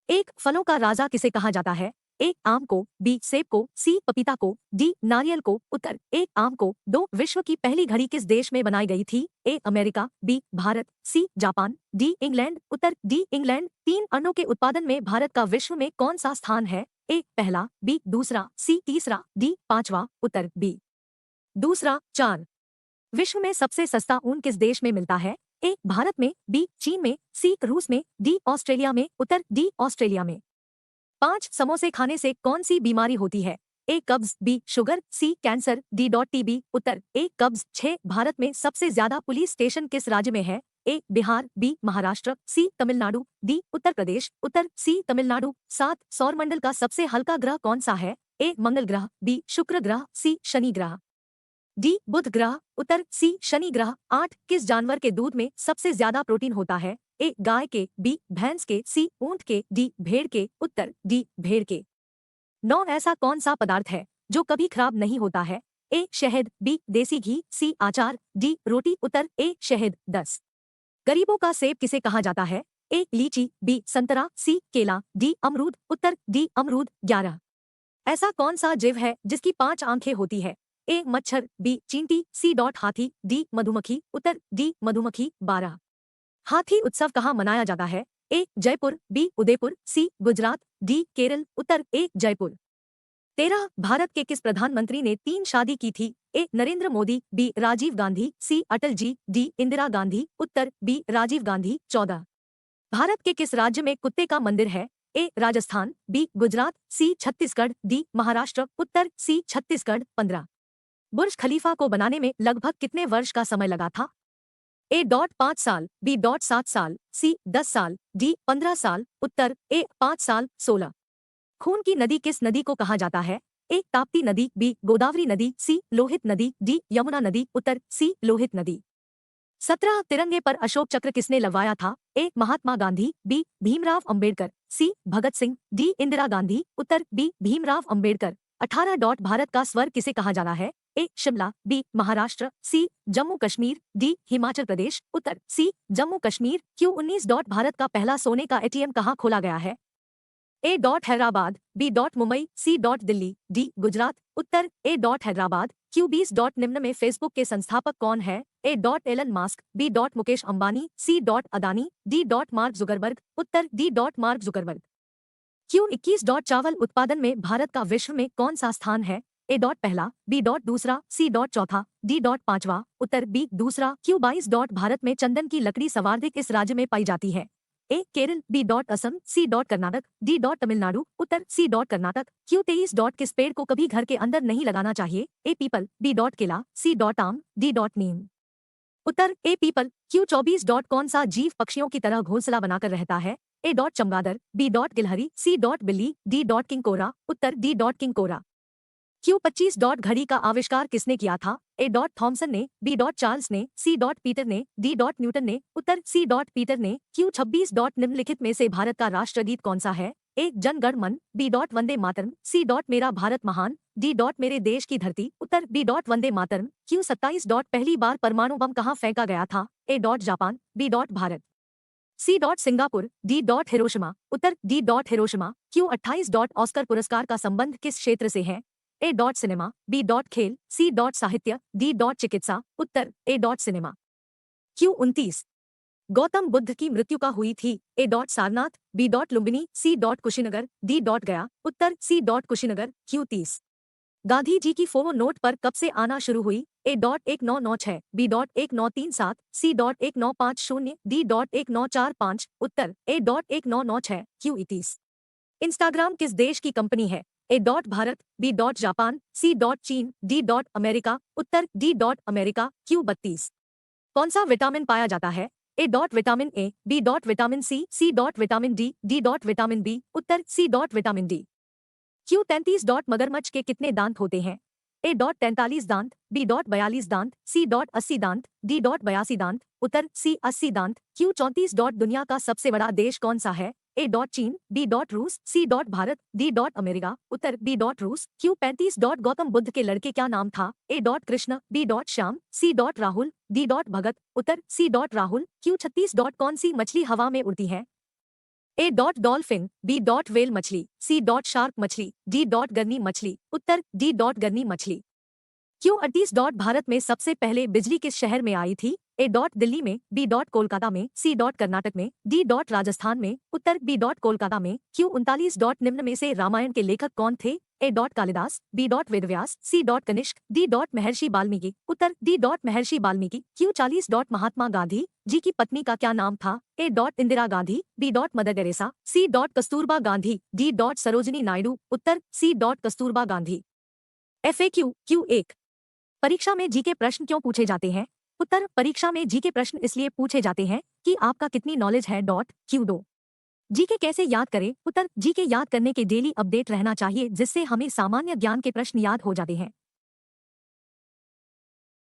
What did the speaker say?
एक फलों का राजा किसे कहा जाता है? ए आम को, बी सेब को, सी पपीता को, डी नारियल को। उत्तर ए आम को। दो विश्व की पहली घड़ी किस देश में बनाई गई थी? A America, B Bharat, C Japan, D England. उत्तर डी इंग्लैंड। तीन अन्नों के उत्पादन में भारत का विश्व में कौन सा स्थान है? ए पहला, बी दूसरा, सी तीसरा, डी पांचवा। उत्तर बी दूसरा। चार विश्व में सबसे सस्ता ऊन किस देश में मिलता है? ए भारत में, बी चीन में, सी रूस में, डी ऑस्ट्रेलिया में। उत्तर डी ऑस्ट्रेलिया में। पांच समोसे खाने से कौन सी बीमारी होती है? ए कब्ज, बी शुगर, सी कैंसर, डी टीबी। उत्तर ए कब्ज। छह भारत में सबसे ज्यादा पुलिस स्टेशन किस राज्य में है? ए बिहार, बी महाराष्ट्र, सी तमिलनाडु, डी उत्तर प्रदेश। उत्तर सी तमिलनाडु। सात सौरमंडल का सबसे हल्का ग्रह कौन सा है? ए मंगल ग्रह, बी शुक्र ग्रह, सी शनि ग्रह, डी बुध ग्रह। उत्तर सी शनि ग्रह। आठ किस जानवर के दूध में सबसे ज्यादा प्रोटीन होता है? ए गाय के, बी भैंस के, सी ऊंट के, डी भेड़ के। उत्तर डी भेड़ के। नौ ऐसा कौन सा पदार्थ है जो कभी खराब नहीं होता है? ए शहद, बी देसी घी, सी अचार, डी रोटी। उत्तर ए शहद। 10 गरीबों का सेब किसे कहा जाता है? ए लीची, बी संतरा, सी केला, डी अमरूद। उत्तर डी अमरूद। 11 ऐसा कौन सा जीव है जिसकी 5 आंखें होती है? ए मच्छर, बी चींटी, सी हाथी, डी मधुमक्खी। उत्तर डी मधुमक्खी। 12 हाथी उत्सव कहाँ मनाया जाता है? ए जयपुर, बी उदयपुर, सी गुजरात, डी केरल। उत्तर ए जयपुर। 13 भारत के किस प्रधानमंत्री ने 3 शादी की थी? ए नरेंद्र मोदी, बी राजीव गांधी, सी अटल जी, डी इंदिरा गांधी। उत्तर बी राजीव गांधी। 14 भारत के किस राज्य में कुत्ते का मंदिर है? ए राजस्थान, बी गुजरात, सी छत्तीसगढ़, डी महाराष्ट्र। उत्तर सी छत्तीसगढ़। 15 बुर्ज खलीफा को बनाने में लगभग कितने वर्ष का समय लगा था? ए 5 साल, बी 7 साल, सी 10 साल, डी 15 साल। उत्तर ए 5 साल। 16 खून की नदी किस नदी को कहा जाता है? ए ताप्ती नदी, बी गोदावरी नदी, सी लोहित नदी, डी यमुना नदी। उत्तर सी लोहित नदी। 17 तिरंगे पर अशोक चक्र किसने लगवाया था? ए महात्मा गांधी, बी भीमराव अंबेडकर, सी भगत सिंह, डी इंदिरा गांधी। उत्तर बी भीमराव अंबेडकर। 18 भारत का स्वर किसे कहा जाता है? ए शिमला, बी महाराष्ट्र, सी जम्मू कश्मीर, डी हिमाचल प्रदेश। उत्तर सी जम्मू कश्मीर। क्यू 19 भारत का पहला सोने का एटीएम कहाँ खोला गया है? ए हैदराबाद, बी मुंबई, सी दिल्ली, डी गुजरात। उत्तर ए हैदराबाद। क्यू 20 निम्न में फेसबुक के संस्थापक कौन है? A Elon Musk, B Mukesh Ambani, C Adani, D Mark Zuckerberg. उत्तर डी मार्क जुकरबर्ग। क्यू 21 चावल उत्पादन में भारत का विश्व में कौन सा स्थान है? ए पहला, बी दूसरा, सी चौथा, डी पांचवा। उत्तर बी दूसरा। क्यू 22 भारत में चंदन की लकड़ी सर्वाधिक इस राज्य में पाई जाती है? ए केरल, बी असम, सी कर्नाटक, डी तमिलनाडु। उत्तर सी कर्नाटक। क्यू 23 किस पेड़ को कभी घर के अंदर नहीं लगाना चाहिए? ए पीपल, बी केला, सी आम, डी नीम। उत्तर ए पीपल। क्यू 24 कौन सा जीव पक्षियों की तरह घोंसला बनाकर रहता है? ए चमगादड़, बी गिलहरी, सी बिल्ली, डी किंग कोरा। उत्तर डी किंग कोरा। क्यू 25 घड़ी का आविष्कार किसने किया था? ए थॉमसन ने, बी चार्ल्स ने, सी पीटर ने, डी न्यूटन ने। उत्तर सी पीटर ने। क्यू 26 निम्नलिखित में से भारत का राष्ट्रगीत कौन सा है? ए जन गण मन, बी वंदे मातरम, सी मेरा भारत महान, डी मेरे देश की धरती। उत्तर बी वंदे मातरम। क्यू 27 पहली बार परमाणु बम कहाँ फेंका गया था? A Japan, B Bharat, C Singapore, D Hiroshima. उत्तर डी हिरोशिमा। क्यू 28 ऑस्कर पुरस्कार का संबंध किस क्षेत्र से है? ए सिनेमा, बी खेल, सी साहित्य, डी चिकित्सा। उत्तर ए सिनेमा। क्यू 29 गौतम बुद्ध की मृत्यु का हुई थी? ए सारनाथ, बी लुम्बिनी, सी कुशीनगर, डी गया। उत्तर सी कुशीनगर। क्यू 30 गांधी जी की फोटो नोट पर कब से आना शुरू हुई? ए 1996, बी 1937, सी 1950, डी 1945। उत्तर ए 1996। क्यू 31 इंस्टाग्राम किस देश की कंपनी है? ए भारत, बी जापान, सी चीन, डी अमेरिका। उत्तर डी अमेरिका। क्यू 32 कौन सा विटामिन पाया जाता है? A vitamin A, B vitamin C vitamin D, D vitamin B. उत्तर सी विटामिन डी। क्यू 33 मगरमच्छ के कितने दांत होते हैं? ए 43 दांत, बी 42 दांत, सी 80 दांत, डी 82 दांत। उत्तर सी 80 दांत। क्यू 34 दुनिया का सबसे बड़ा देश कौन सा है? ए चीन, बी रूस, सी भारत, डी अमेरिका। उत्तर बी रूस। क्यू 35 गौतम बुद्ध के लड़के क्या नाम था? A Krishna, B Shyam, C Rahul, D Bhagat. उत्तर सी राहुल। क्यू 36 कौन सी मछली हवा में उड़ती है? A dot dolphin, B dot whale मछली, सी डॉट शार्क मछली, डी डॉट गरनी मछली। उत्तर डी डॉट गरनी मछली। क्यू 38 डॉट भारत में सबसे पहले बिजली किस शहर में आई थी? ए डॉट दिल्ली में, बी डॉट कोलकाता में, सी डॉट कर्नाटक में, डी डॉट राजस्थान में। उत्तर बी डॉट कोलकाता में। क्यू 39 डॉट निम्न में से रामायण के लेखक कौन थे? A dot Kalidas, B dot Vedvyas, C dot Kanishk, D dot Maharshi Valmiki. उत्तर D dot Maharshi Valmiki. Q 40 dot Mahatma Gandhi ji की पत्नी का क्या नाम था? A dot Indira Gandhi, B dot Mother Teresa, C dot Kasturba Gandhi, D dot Sarojini Naidu. उत्तर C dot Kasturba Gandhi. FAQ Q1। परीक्षा में जीके प्रश्न क्यों पूछे जाते हैं? उत्तर परीक्षा में जीके प्रश्न इसलिए पूछे जाते हैं कि आपका कितनी नॉलेज है। Q2। जीके कैसे याद करें? उत्तर जीके याद करने के डेली अपडेट रहना चाहिए जिससे हमें सामान्य ज्ञान के प्रश्न याद हो जाते हैं।